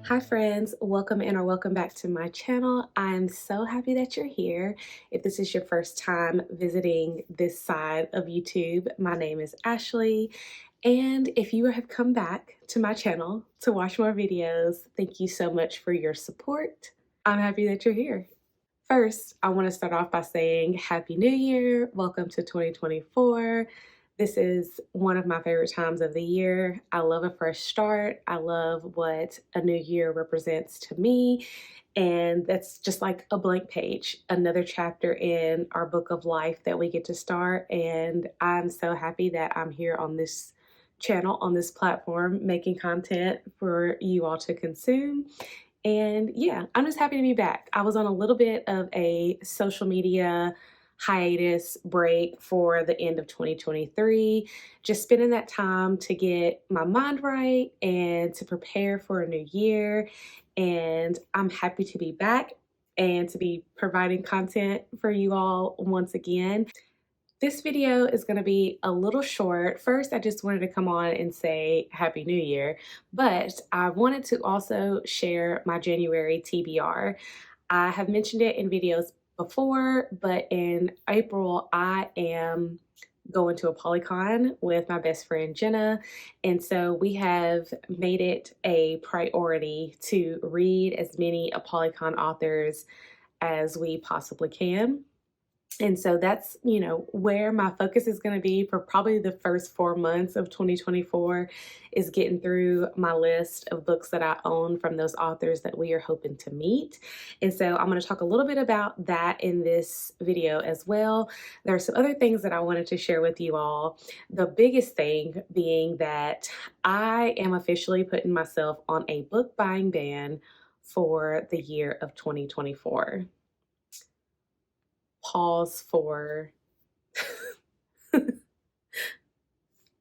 Hi friends, welcome in or welcome back to my channel. I'm so happy that you're here. If this is your first time visiting this side of YouTube, my name is Ashley. And if you have come back to my channel to watch more videos, thank you so much for your support. I'm happy that you're here. First, I want to start off by saying Happy New Year. Welcome to 2024. This is one of my favorite times of the year. I love a fresh start. I love what a new year represents to me. And that's just like a blank page, another chapter in our book of life that we get to start. And I'm so happy that I'm here on this channel, on this platform, making content for you all to consume. And yeah, I'm just happy to be back. I was on a little bit of a social media hiatus break for the end of 2023, just spending that time to get my mind right and to prepare for a new year. And I'm happy to be back and to be providing content for you all once again. This video is going to be a little short. First, I just wanted to come on and say Happy New Year, but I wanted to also share my January TBR. I have mentioned it in videos before, but in April, I am going to a Polycon with my best friend Jenna, and so we have made it a priority to read as many Polycon authors as we possibly can. And so that's, where my focus is going to be for probably the first 4 months of 2024 is getting through my list of books that I own from those authors that we are hoping to meet. And so I'm going to talk a little bit about that in this video as well. There are some other things that I wanted to share with you all. The biggest thing being that I am officially putting myself on a book buying ban for the year of 2024. Pause for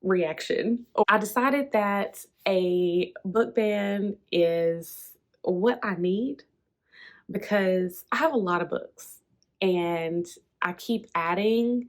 reaction. I decided that a book ban is what I need because I have a lot of books and I keep adding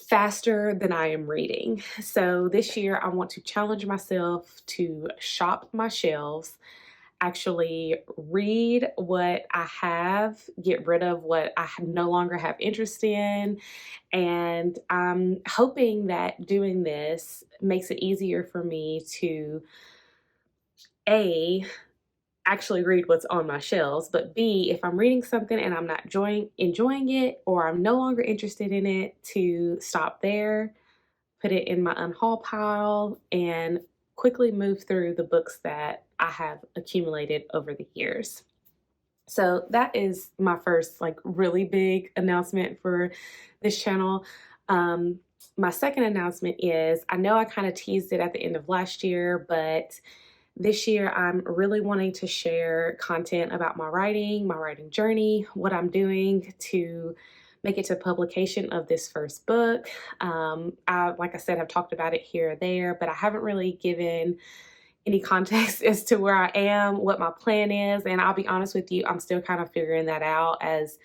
faster than I am reading. So this year I want to challenge myself to shop my shelves, actually read what I have, get rid of what I no longer have interest in. And I'm hoping that doing this makes it easier for me to A, actually read what's on my shelves, but B, if I'm reading something and I'm not enjoying it or I'm no longer interested in it, to stop there, put it in my unhaul pile, and quickly move through the books that I have accumulated over the years. So that is my first really big announcement for this channel. My second announcement is, I know I kind of teased it at the end of last year, but this year I'm really wanting to share content about my writing journey, what I'm doing to make it to publication of this first book. Like I said, I've talked about it here or there, but I haven't really given any context as to where I am, what my plan is. And I'll be honest with you, I'm still kind of figuring that out as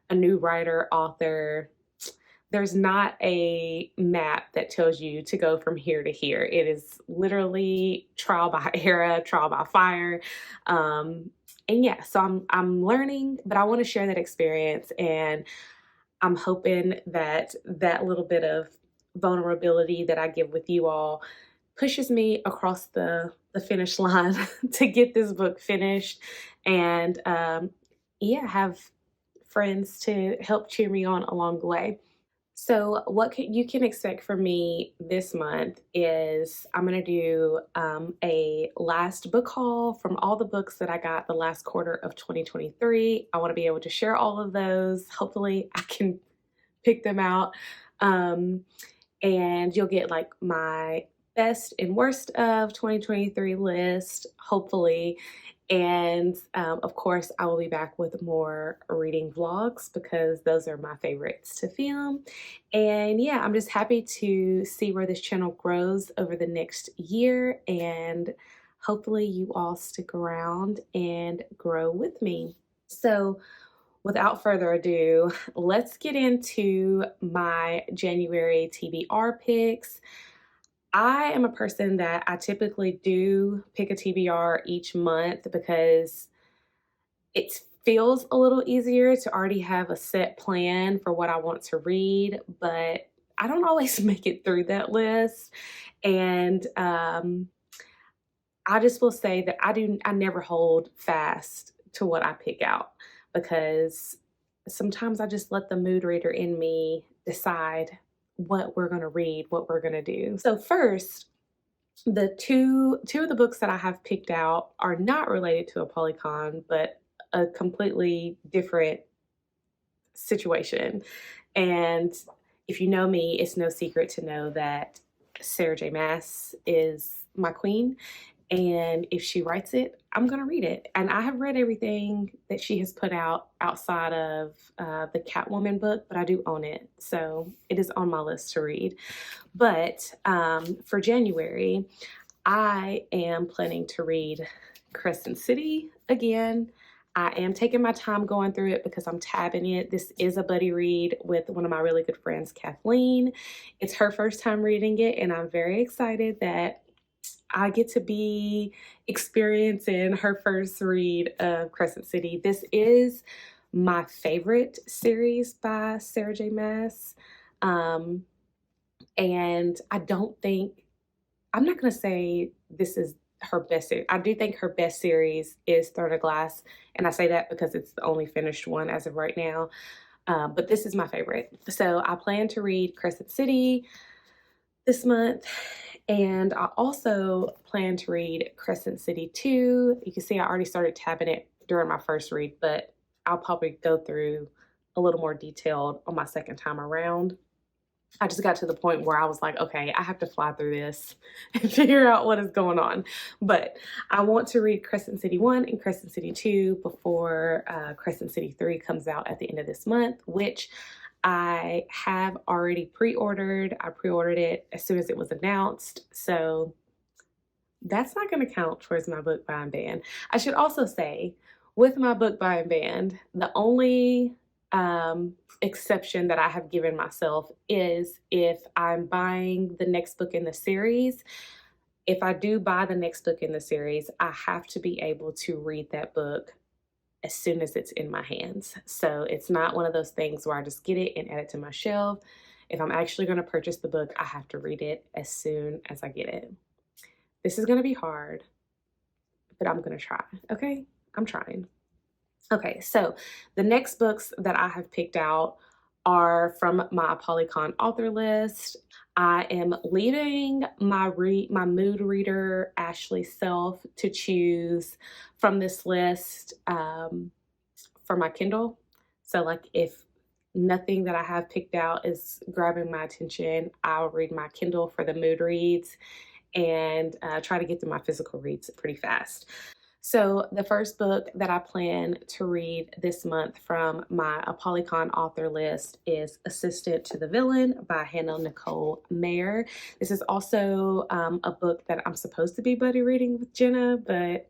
a new writer, author. There's not a map that tells you to go from here to here. It is literally trial by error, trial by fire. And yeah, so I'm learning, but I want to share that experience, and I'm hoping that that little bit of vulnerability that I give with you all pushes me across the finish line to get this book finished, and yeah, have friends to help cheer me on along the way. So what you can expect from me this month is I'm going to do a last book haul from all the books that I got the last quarter of 2023. I want to be able to share all of those. Hopefully I can pick them out. And you'll get like my best and worst of 2023 list, hopefully. And of course, I will be back with more reading vlogs because those are my favorites to film. And yeah, I'm just happy to see where this channel grows over the next year, and hopefully you all stick around and grow with me. So without further ado, let's get into my January TBR picks. I am a person that I typically do pick a TBR each month because it feels a little easier to already have a set plan for what I want to read, but I don't always make it through that list. And I just will say that I never hold fast to what I pick out because sometimes I just let the mood reader in me decide what we're going to read, what we're going to do. So first, the two of the books that I have picked out are not related to a polycon, but a completely different situation. And if you know me, it's no secret to know that Sarah J. Maas is my queen. And if she writes it, I'm going to read it. And I have read everything that she has put out outside of the Catwoman book, but I do own it. So it is on my list to read. But for January, I am planning to read Crescent City again. I am taking my time going through it because I'm tabbing it. This is a buddy read with one of my really good friends, Kathleen. It's her first time reading it, and I'm very excited that I get to be experiencing her first read of Crescent City. This is my favorite series by Sarah J. Maas. And I don't think, I'm not going to say this is her best series. I do think her best series is Throne of Glass. And I say that because it's the only finished one as of right now. But this is my favorite. So I plan to read Crescent City this month. And I also plan to read Crescent City 2. You can see I already started tabbing it during my first read, but I'll probably go through a little more detailed on my second time around. I just got to the point where I was like, okay, I have to fly through this and figure out what is going on. But I want to read Crescent City 1 and Crescent City 2 before Crescent City 3 comes out at the end of this month, which I have already pre-ordered. I pre-ordered it as soon as it was announced. So that's not going to count towards my book buying ban. I should also say, with my book buying ban, the only exception that I have given myself is if I'm buying the next book in the series. If I do buy the next book in the series, I have to be able to read that book as soon as it's in my hands. So it's not one of those things where I just get it and add it to my shelf. If I'm actually going to purchase the book, I have to read it as soon as I get it. This is going to be hard, but I'm going to try. Okay? I'm trying. Okay, so the next books that I have picked out are from my Polycon author list. I am leaving my mood reader, Ashleigh Self, to choose from this list for my Kindle. So like if nothing that I have picked out is grabbing my attention, I'll read my Kindle for the mood reads and try to get through my physical reads pretty fast. So the first book that I plan to read this month from my Polycon author list is Assistant to the Villain by Hannah Nicole Mayer. This is also a book that I'm supposed to be buddy reading with Jenna, but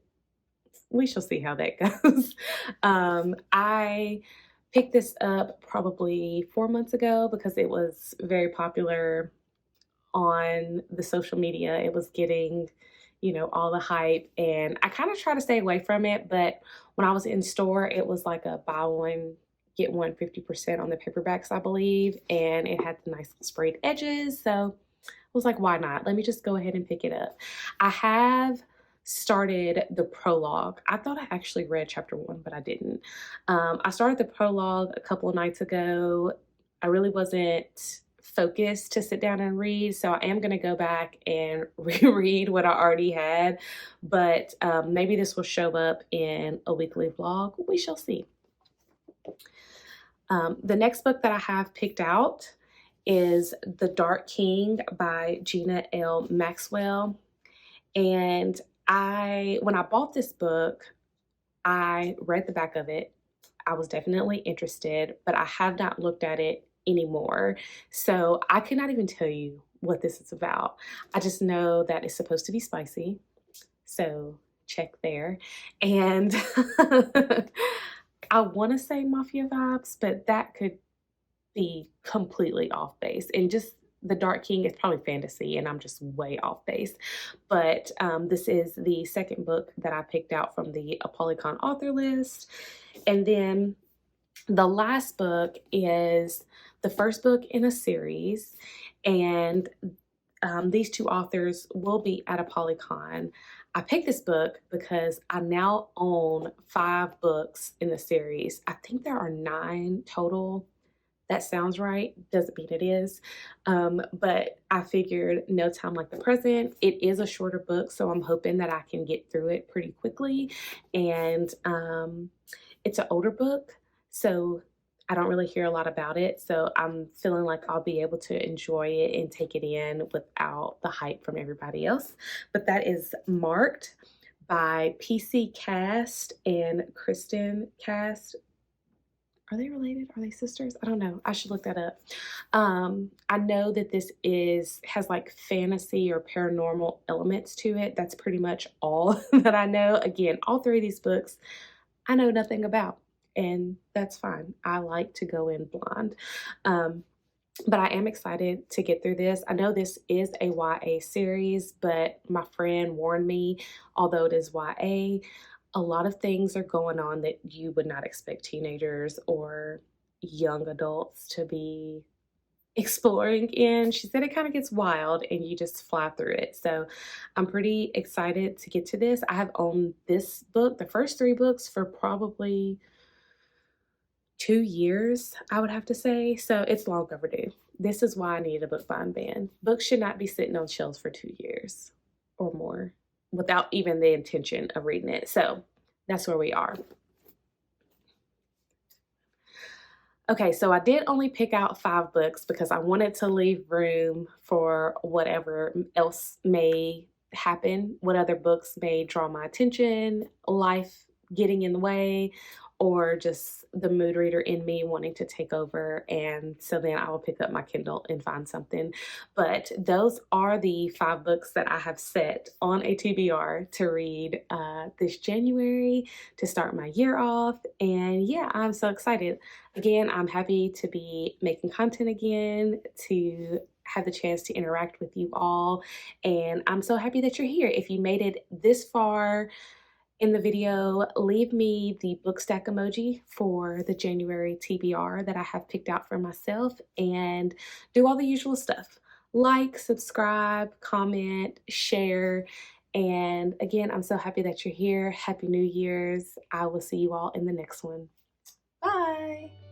we shall see how that goes. I picked this up probably 4 months ago because it was very popular on the social media. It was getting, all the hype, and I kind of try to stay away from it, but when I was in store, it was like a buy one, get one 50% on the paperbacks, I believe, and it had the nice sprayed edges, so I was like, why not? Let me just go ahead and pick it up. I have started the prologue. I thought I actually read chapter 1, but I didn't. I started the prologue a couple of nights ago. I really wasn't focused to sit down and read, so I am going to go back and reread what I already had, but maybe this will show up in a weekly vlog. We shall see. The next book that I have picked out is The Dark King by Gina L. Maxwell, and when I bought this book, I read the back of it. I was definitely interested, but I have not looked at it anymore. So I could not even tell you what this is about. I just know that it's supposed to be spicy. So check there. And I want to say mafia vibes, but that could be completely off base. And just the Dark King is probably fantasy, and I'm just way off base. But this is the second book that I picked out from the Apolycon author list. And then the last book is the first book in a series, and these two authors will be at Apolycon. I picked this book because I now own 5 books in the series. I think there are 9 total. That sounds right. Doesn't mean it is. But I figured no time like the present. It is a shorter book, so I'm hoping that I can get through it pretty quickly. And it's an older book, so I don't really hear a lot about it. So I'm feeling like I'll be able to enjoy it and take it in without the hype from everybody else. But that is Marked by PC Cast and Kristen Cast. Are they related? Are they sisters? I don't know. I should look that up. I know that this has like fantasy or paranormal elements to it. That's pretty much all that I know. Again, all 3 of these books I know nothing about, and that's fine. I like to go in blind. But I am excited to get through this. I know this is a YA series, but my friend warned me, although it is YA, a lot of things are going on that you would not expect teenagers or young adults to be exploring in. She said it kind of gets wild and you just fly through it. So I'm pretty excited to get to this. I have owned this book, the first 3 books, for probably 2 years, I would have to say. So it's long overdue. This is why I need a book buying ban. Books should not be sitting on shelves for 2 years or more without even the intention of reading it. So that's where we are. Okay, so I did only pick out 5 books because I wanted to leave room for whatever else may happen, what other books may draw my attention, life getting in the way, or just the mood reader in me wanting to take over. And so then I will pick up my Kindle and find something. But those are the 5 books that I have set on a TBR to read this January to start my year off. And yeah, I'm so excited. Again, I'm happy to be making content again, to have the chance to interact with you all. And I'm so happy that you're here. If you made it this far in the video, leave me the book stack emoji for the January TBR that I have picked out for myself, and do all the usual stuff. Like, subscribe, comment, share. And again, I'm so happy that you're here. Happy New Year's. I will see you all in the next one. Bye.